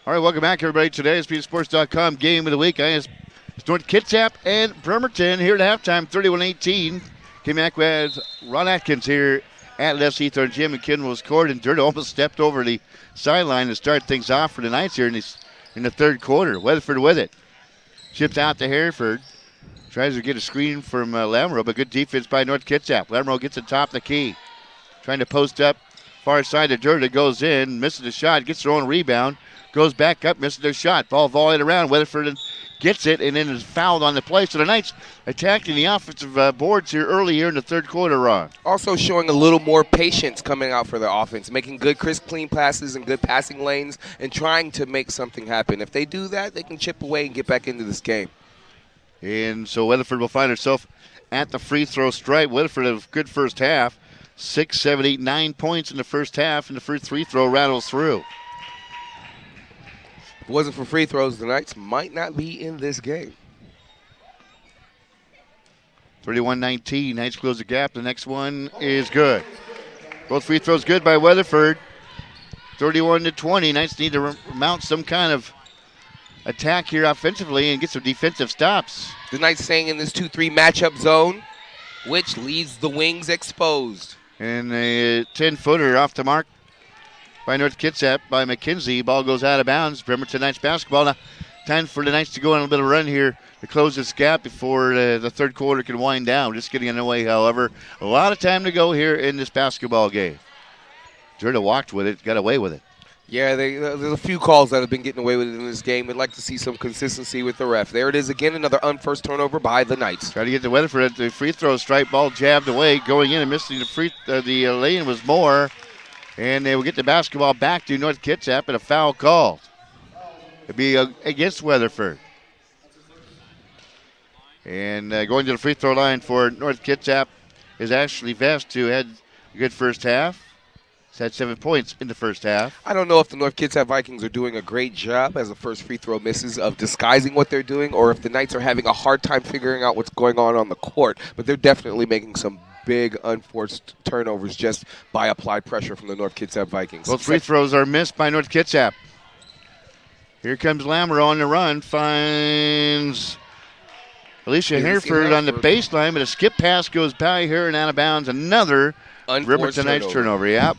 All right, welcome back, everybody. Today's BHSports.com game of the week. It's North Kitsap and Bremerton here at halftime, 31-18. Came back with Ron Atkins here at left Ether. Jim McKinnon was scored, and Dirt almost stepped over the sideline to start things off for the Knights here in the third quarter. Weatherford with it. Chips out to Hereford. Tries to get a screen from Lamoureux, but good defense by North Kitsap. Lamoureux gets the top of the key. Trying to post up far side to Dirt. It goes in, misses the shot, gets their own rebound. Goes back up, misses their shot. Ball volleyed around. Weatherford gets it and then is fouled on the play. So the Knights attacking the offensive boards here early here in the third quarter, Ron. Also showing a little more patience coming out for their offense, making good, crisp, clean passes and good passing lanes and trying to make something happen. If they do that, they can chip away and get back into this game. And so Weatherford will find herself at the free throw stripe. Weatherford had a good first half. 6, 7, 8, 9 points in the first half, and the first free throw rattles through. If it wasn't for free throws, the Knights might not be in this game. 31-19. Knights close the gap. The next one is good. Both free throws good by Weatherford. 31-20. Knights need to mount some kind of attack here offensively and get some defensive stops. The Knights staying in this 2-3 matchup zone, which leaves the wings exposed. And a 10-footer off the mark by North Kitsap by McKenzie. Ball goes out of bounds. Bremerton Knights basketball. Now, time for the Knights to go on a little bit of a run here to close this gap before the third quarter can wind down. Just getting underway, however. A lot of time to go here in this basketball game. Jordan walked with it, got away with it. Yeah, there's a few calls that have been getting away with it in this game. We'd like to see some consistency with the ref. There it is again, another unforced turnover by the Knights. Try to get the Weatherford at the free throw stripe. Ball jabbed away, going in and missing the lane was Moore. And they will get the basketball back to North Kitsap and a foul called. It'll be against Weatherford. And going to the free throw line for North Kitsap is Ashley Vest, who had a good first half. He's had 7 points in the first half. I don't know if the North Kitsap Vikings are doing a great job as the first free throw misses of disguising what they're doing, or if the Knights are having a hard time figuring out what's going on the court. But they're definitely making some big unforced turnovers just by applied pressure from the North Kitsap Vikings. Both free throws are missed by North Kitsap. Here comes Lamoureux on the run, finds Alicia Hereford on the baseline, but a skip pass goes by her and out of bounds. Another Bremerton Knights turnover. Yep.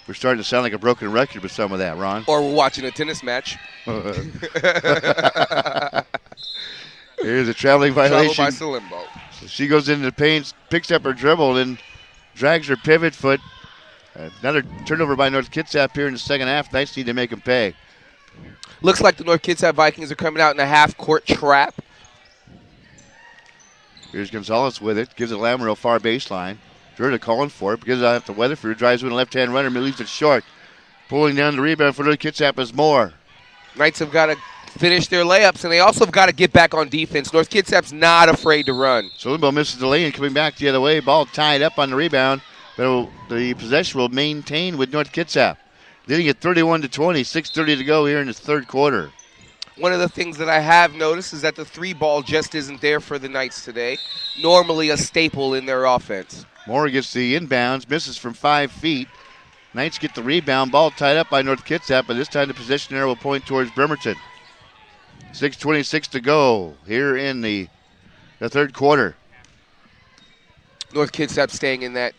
We're starting to sound like a broken record with some of that, Ron. Or we're watching a tennis match. Here's a traveling violation. Travel by Salimbo. So she goes into the paint, picks up her dribble, and drags her pivot foot. Another turnover by North Kitsap here in the second half. Knights need to make them pay. Looks like the North Kitsap Vikings are coming out in a half-court trap. Here's Gonzalez with it. Gives it Lamoureux far baseline. Jordan calling for it. Gives it out to Weatherford. Drives with a left-hand runner. Leaves it short. Pulling down the rebound for North Kitsap is Moore. Knights have got to finish their layups, and they also have got to get back on defense. North Kitsap's not afraid to run. So Limbo misses the lane. Coming back the other way. Ball tied up on the rebound. But the possession will maintain with North Kitsap. Leading at 31-20. 6:30 to go here in the third quarter. One of the things that I have noticed is that the three ball just isn't there for the Knights today. Normally a staple in their offense. Moore gets the inbounds, misses from 5 feet. Knights get the rebound, ball tied up by North Kitsap, but this time the possession arrow will point towards Bremerton. 6:26 to go here in the third quarter. North Kitsap staying in that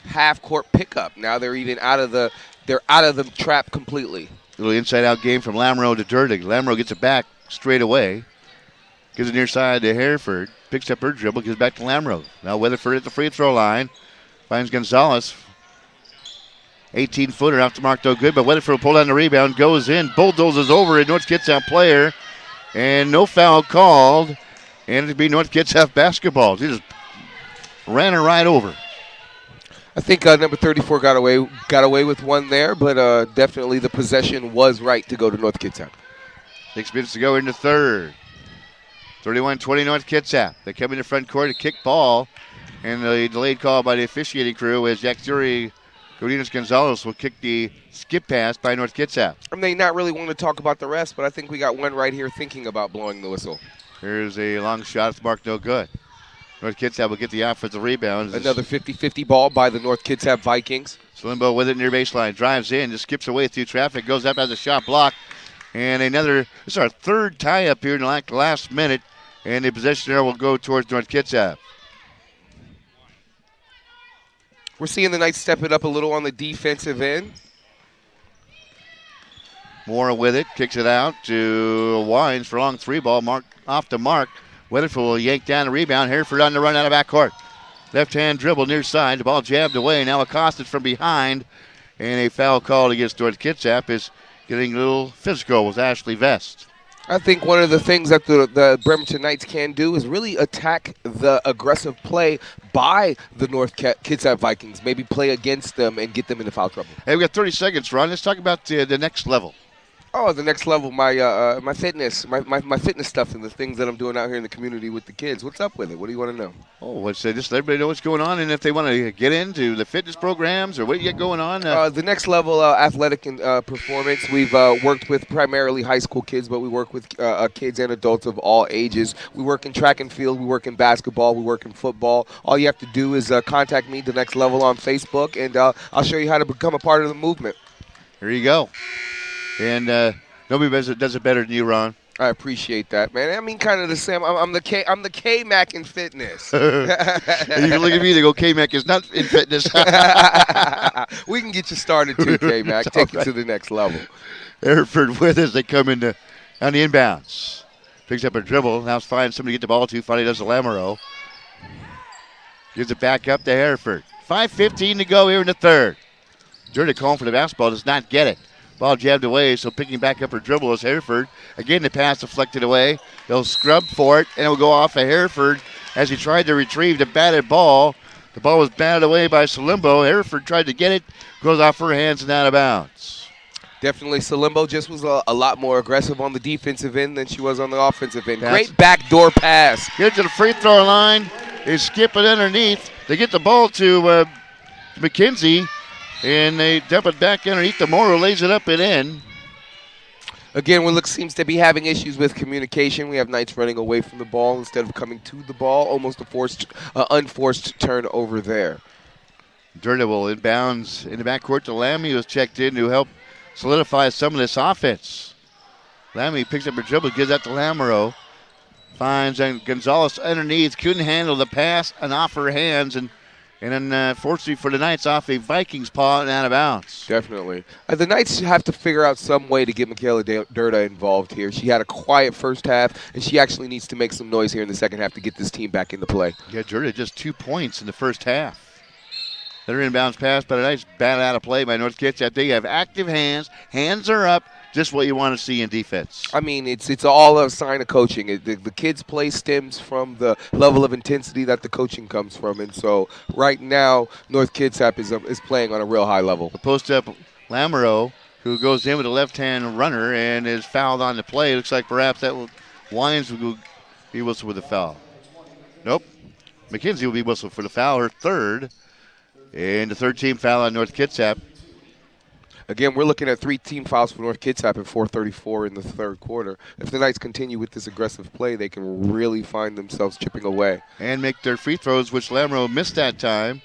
half-court pickup. Now they're even out of the trap completely. Little inside-out game from Lamoureux to Durdig. Lamoureux gets it back straight away. Gives it near side to Hereford. Picks up her dribble, gives it back to Lamoureux. Now Weatherford at the free throw line. Finds Gonzalez. 18-footer off the mark, no good, but Weatherford will pull down the rebound. Goes in, bulldozes over a North Kitsap player. And no foul called. And it'll be North Kitsap basketball. He just ran her right over. I think number 34 got away with one there, but definitely the possession was right to go to North Kitsap. 6 minutes to go in the third. 31-20 North Kitsap. They come in the front court to kick ball, and the delayed call by the officiating crew as Jack Thury, Godinez Gonzalez will kick the skip pass by North Kitsap. I may not really want to talk about the rest, but I think we got one right here thinking about blowing the whistle. Here's a long shot at the mark, no good. North Kitsap will get the offensive rebound. Another 50-50 ball by the North Kitsap Vikings. Salimbo with it near baseline. Drives in, just skips away through traffic, goes up as a shot block. And this is our third tie-up here in the last minute. And the possession arrow will go towards North Kitsap. We're seeing the Knights step it up a little on the defensive end. Moore with it, kicks it out to Wines for a long three ball, off the mark. Weatherford will yank down the rebound. Hereford on the run out of backcourt. Left-hand dribble near side. The ball jabbed away. Now accosted from behind. And a foul called against North Kitsap is getting a little physical with Ashley Vest. I think one of the things that the Bremerton Knights can do is really attack the aggressive play by the North Kitsap Vikings. Maybe play against them and get them into foul trouble. Hey, we got 30 seconds, Ron. Let's talk about the next level. Oh, the next level, my fitness, my fitness stuff and the things that I'm doing out here in the community with the kids. What's up with it? What do you want to know? Oh, just let everybody know what's going on, and if they want to get into the fitness programs or what you got going on. The next level athletic and performance. We've worked with primarily high school kids, but we work with kids and adults of all ages. We work in track and field. We work in basketball. We work in football. All you have to do is contact me, The Next Level, on Facebook, and I'll show you how to become a part of the movement. Here you go. And nobody does it better than you, Ron. I appreciate that, man. I mean, kind of the same. I'm the K-Mac in fitness. You can look at me, they go, K-Mac is not in fitness. We can get you started too, K-Mac. Take it to the next level. Hereford with as they come on the inbounds. Picks up a dribble. Now finds somebody to get the ball to. Finally does the Lamoureux. Gives it back up to Hereford. 5:15 to go here in the third. Dirty calling for the basketball. Does not get it. Ball jabbed away, so picking back up her dribble is Hereford. Again, the pass deflected away. They'll scrub for it, and it will go off of Hereford as he tried to retrieve the batted ball. The ball was batted away by Salimbo. Hereford tried to get it, goes off her hands and out of bounds. Definitely, Salimbo just was a lot more aggressive on the defensive end than she was on the offensive end. Great backdoor pass. Get to the free throw line. They skip it underneath. They get the ball to McKenzie. And they dump it back underneath. The Morrow lays it up and in. Again, Willick seems to be having issues with communication. We have Knights running away from the ball instead of coming to the ball. Almost a unforced turnover there. Durda will inbounds in the backcourt to Lammy, who was checked in to help solidify some of this offense. Lammy picks up her dribble, gives that to Lamoureux. Finds Gonzalez underneath. Couldn't handle the pass and off her hands. And then, fortunately for the Knights, off a Vikings paw and out of bounds. Definitely. The Knights have to figure out some way to get Michaela Durda involved here. She had a quiet first half, and she actually needs to make some noise here in the second half to get this team back into play. Yeah, Durda just 2 points in the first half. Their inbounds pass, but a nice bat out of play by North Kitsap. They have active hands. Hands are up. Just what you want to see in defense. I mean, it's all a sign of coaching. The kids' play stems from the level of intensity that the coaching comes from. And so right now, North Kitsap is playing on a real high level. The post-up Lamoureux, who goes in with a left-hand runner and is fouled on the play. Looks like perhaps Wines will be whistled with a foul. Nope. McKenzie will be whistled for the foul, her third. And the third team foul on North Kitsap. Again, we're looking at 3 team fouls for North Kitsap at 4:34 in the third quarter. If the Knights continue with this aggressive play, they can really find themselves chipping away. And make their free throws, which Lamoureux missed that time.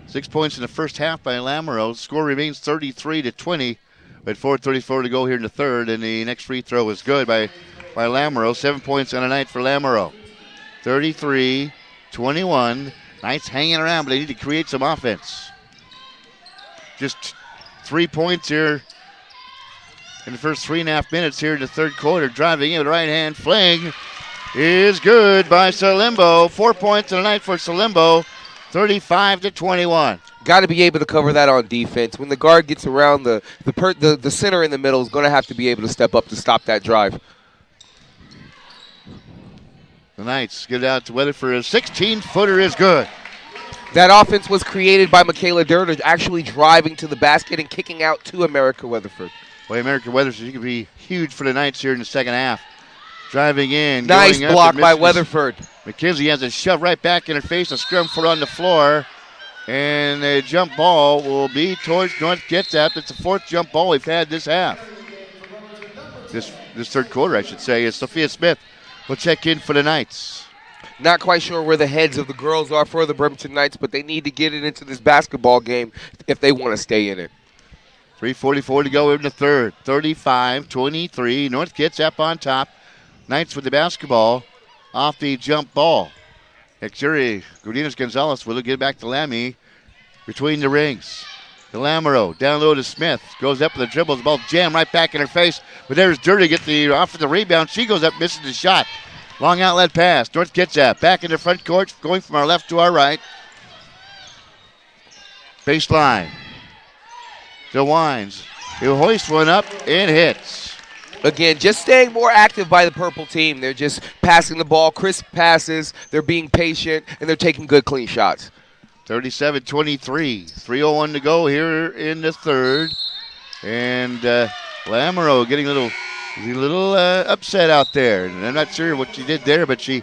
6 points in the first half by Lamoureux. Score remains 33-20, but 4:34 to go here in the third, and the next free throw is good by Lamoureux. 7 points on the night for Lamoureux. 33-21. Knights hanging around, but they need to create some offense. Just 3 points here in the first 3.5 minutes here in the third quarter. Driving in with the right hand fling is good by Salimbo. 4 points tonight for Salimbo. 35-21. Got to be able to cover that on defense. When the guard gets around, the center in the middle is going to have to be able to step up to stop that drive. The Knights get it out to Weatherford. A 16-footer is good. That offense was created by Michaela Durda actually driving to the basket and kicking out to America Weatherford. Boy, America Weatherford, she could be huge for the Knights here in the second half. Driving in. Nice block by Weatherford. McKenzie has a shove right back in her face. A scrum foot on the floor. And a jump ball will be towards North Kitsap. It's the fourth jump ball we've had this half. This third quarter, I should say, is Sophia Smith will check in for the Knights. Not quite sure where the heads of the girls are for the Bremerton Knights, but they need to get it into this basketball game if they want to stay in it. 3:44 to go in the third. 35-23. North Kitsap on top. Knights with the basketball off the jump ball. Exuri Godinez-Gonzalez will get back to Lammy between the rings. DeLamero down low to Smith. Goes up with the dribble. The ball jammed right back in her face. But there's Dirty get the off of the rebound. She goes up, misses the shot. Long outlet pass. North Kitsap back in the front court, going from our left to our right. Baseline. DeWines. He'll hoist one up and hits. Again, just staying more active by the purple team. They're just passing the ball, crisp passes. They're being patient, and they're taking good, clean shots. 37-23. 3:01 to go here in the third. And Lamoureux getting a little upset out there. And I'm not sure what she did there, but a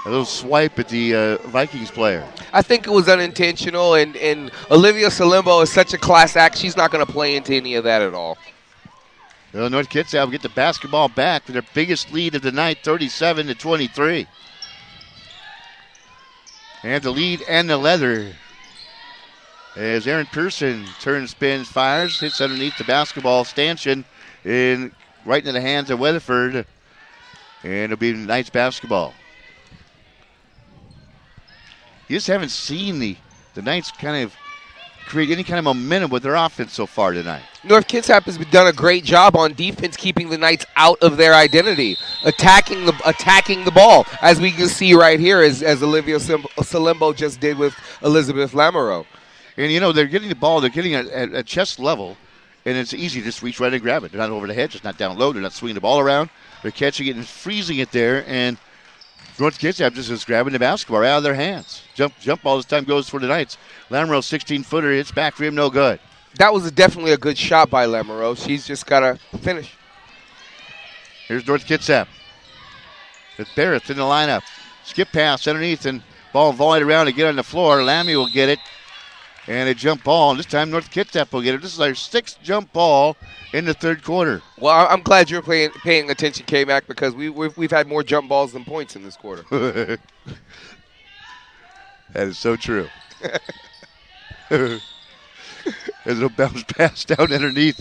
little swipe at the Vikings player. I think it was unintentional, and Olivia Salimbo is such a class act. She's not going to play into any of that at all. Well, North Kitsap will get the basketball back for their biggest lead of the night, 37-23. And the lead and the leather as Aaron Pearson turns, spins, fires, hits underneath the basketball stanchion right into the hands of Weatherford. And it'll be Knights basketball. You just haven't seen the Knights kind of create any kind of momentum with their offense so far tonight. North Kitsap has done a great job on defense, keeping the Knights out of their identity, attacking the ball, as we can see right here, as Olivia Salimbo just did with Elizabeth Lamoureux. And, they're getting the ball. They're getting it at chest level, and it's easy to just reach right and grab it. They're not over the hedge. It's not down low. They're not swinging the ball around. They're catching it and freezing it there, and North Kitsap just is grabbing the basketball right out of their hands. Jump ball this time goes for the Knights. Lamoureux, 16-footer, hits back for him, no good. That was definitely a good shot by Lamoureux. She's just got to finish. Here's North Kitsap. With Barrett in the lineup. Skip pass underneath and ball volleyed around to get on the floor. Lammy will get it. And a jump ball. And this time North Kitsap will get it. This is our sixth jump ball in the third quarter. Well, I'm glad you're paying attention, K-Mac, because we've had more jump balls than points in this quarter. That is so true. As it'll bounce pass down underneath.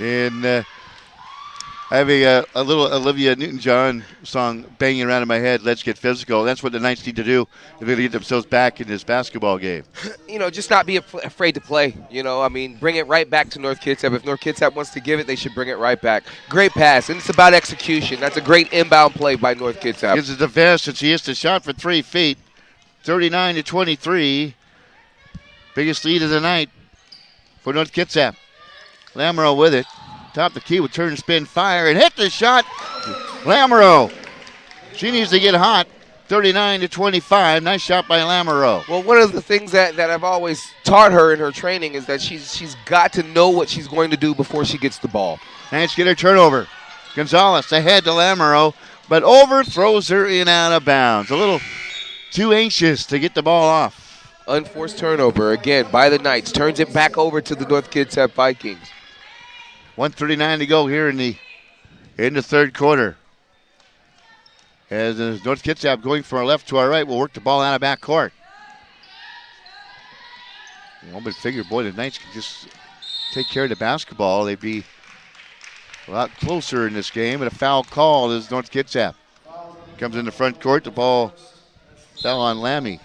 And having a little Olivia Newton-John song banging around in my head, Let's Get Physical. That's what the Knights need to do if they're going to get themselves back in this basketball game. Just not be afraid to play. Bring it right back to North Kitsap. If North Kitsap wants to give it, they should bring it right back. Great pass, and it's about execution. That's a great inbound play by North Kitsap. Gives it to Vest, and she hits the shot for 3 feet. 39-23. Biggest lead of the night for North Kitsap. Lamoureux with it. Top the key with turn, spin, fire, and hit the shot. Lamoureux. She needs to get hot. 39-25. Nice shot by Lamoureux. Well, one of the things that I've always taught her in her training is that she's got to know what she's going to do before she gets the ball. Knights get her turnover. Gonzalez ahead to Lamoureux, but overthrows her in out of bounds. A little too anxious to get the ball off. Unforced turnover again by the Knights. Turns it back over to the North Kitsap Vikings. 1:39 to go here in the third quarter. As North Kitsap going from our left to our right, will work the ball out of back court. But figure, boy, the Knights could just take care of the basketball. They'd be a lot closer in this game. But a foul call is North Kitsap. Comes in the front court. The ball fell on Lammy.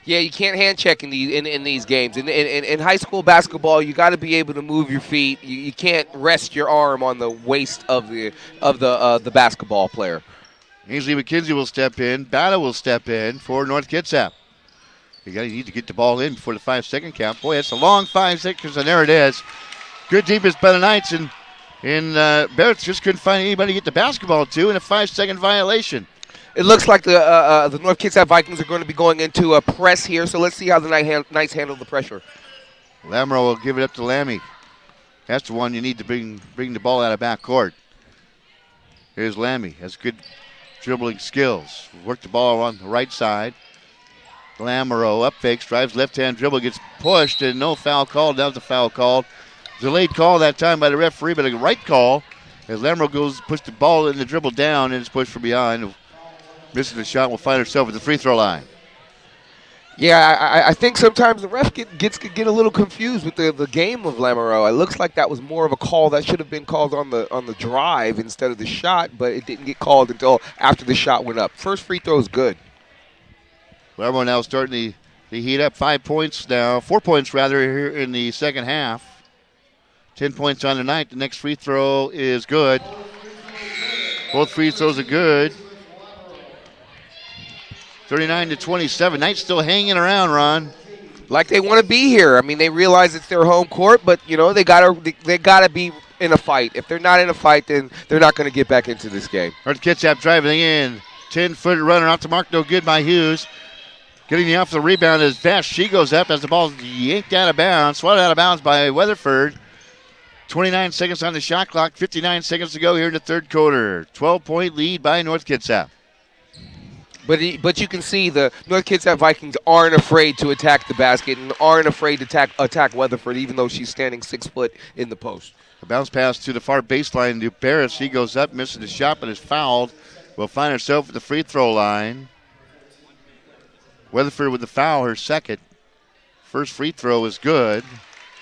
Yeah, you can't hand check in these games. In high school basketball, you got to be able to move your feet. You can't rest your arm on the waist of the basketball player. Ainsley McKenzie will step in. Battle will step in for North Kitsap. You need to get the ball in before the 5-second count. Boy, that's a long 5 seconds, and there it is. Good defense by the Knights, and Barrett just couldn't find anybody to get the basketball to, in a 5-second violation. It looks like the North Kitsap Vikings are going to be going into a press here, so let's see how the Knights handle the pressure. Lamoureux will give it up to Lammy. That's the one you need to bring the ball out of back court. Here's Lammy. Has good dribbling skills. Work the ball on the right side. Lamoureux up fakes, drives left-hand dribble, gets pushed, and no foul called. That was a foul called. Delayed call that time by the referee, but a right call as Lamoureux push the ball in the dribble down, and it's pushed from behind. Missing the shot will find herself at the free throw line. Yeah, I think sometimes the ref gets a little confused with the game of Lamoureux. It looks like that was more of a call that should have been called on the drive instead of the shot, but it didn't get called until after the shot went up. First free throw is good. Lamoureux now starting to heat up. 4 points rather, here in the second half. 10 points on the night. The next free throw is good. Both free throws are good. 39-27. Knights still hanging around, Ron. Like they want to be here. I mean, they realize it's their home court, but they gotta be in a fight. If they're not in a fight, then they're not going to get back into this game. North Kitsap driving in. 10-foot runner off the mark, no good by Hughes. Getting the off the rebound is Vest. She goes up as the ball's yanked out of bounds, swatted out of bounds by Weatherford. 29 seconds on the shot clock, 59 seconds to go here in the third quarter. 12-point lead by North Kitsap. But you can see the North Kitsap Vikings aren't afraid to attack the basket and aren't afraid to attack Weatherford, even though she's standing 6 foot in the post. A bounce pass to the far baseline to Barris. He goes up, misses the shot, but is fouled. Will find herself at the free throw line. Weatherford with the foul, her second. First free throw is good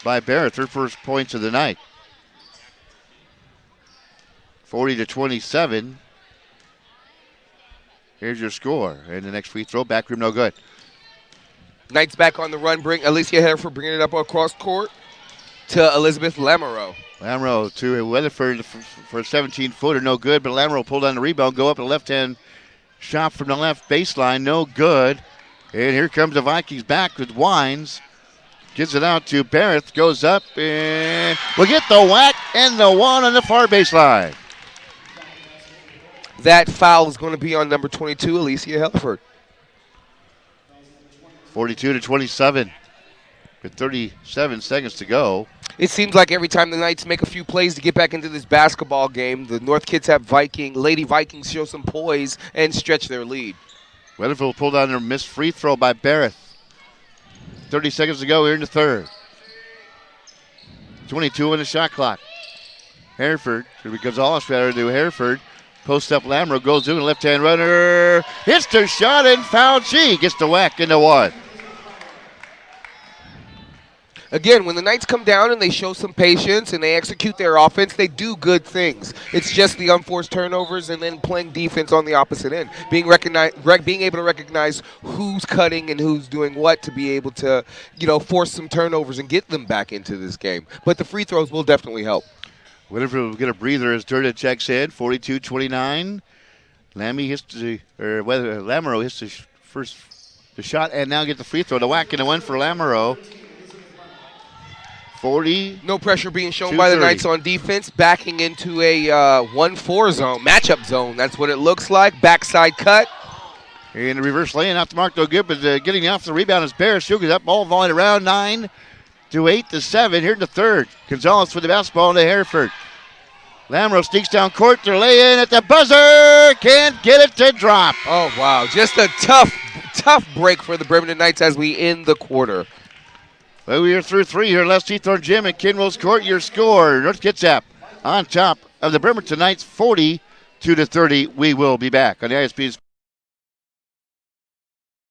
by Barrett, her first points of the night. 40-27. Here's your score. And the next free throw, back room, no good. Knights back on the run. Bring Alicia Hereford bringing it up across court to Elizabeth Lamoureux. Lamoureux to Weatherford for a 17-footer, no good. But Lamoureux pulled on the rebound, go up a left-hand shot from the left baseline, no good. And here comes the Vikings back with Wines. Gives it out to Barrett, goes up, and will get the whack and the one on the far baseline. That foul is going to be on number 22, Alicia Hereford. 42-27 with 37 seconds to go. It seems like every time the Knights make a few plays to get back into this basketball game, the North Kitsap Lady Vikings show some poise and stretch their lead. Weatherfield pulled on their missed free throw by Barrett. 30 seconds to go here in the third. 22 on the shot clock. Hereford, Gonzalez rather to Hereford. Post up Lamoureux, goes to the left-hand runner. Hits the shot and fouled. She gets the whack into one. Again, when the Knights come down and they show some patience and they execute their offense, they do good things. It's just the unforced turnovers and then playing defense on the opposite end. Being able to recognize who's cutting and who's doing what to be able to, force some turnovers and get them back into this game. But the free throws will definitely help. Weatherford will get a breather as Durda checks in. 42-29. Lamoureux hits the shot and now get the free throw. The whack and the one for Lamoureux. 40. No pressure being shown by the Knights on defense. Backing into a 1-4 zone, matchup zone. That's what it looks like. Backside cut. And the reverse laying out the mark, no good, but getting off the rebound is Barris. She'll get up, ball volleyed around 9-8-7 here in the third. Gonzalez with the basketball into Hereford. Lamoureux sneaks down court to lay in at the buzzer. Can't get it to drop. Oh, wow. Just a tough break for the Bremerton Knights as we end the quarter. Well, we are through three here. Les Seathorne Gym at Kinwell's Court. Your score, North Kitsap on top of the Bremerton Knights, 40-30. We will be back on the ISP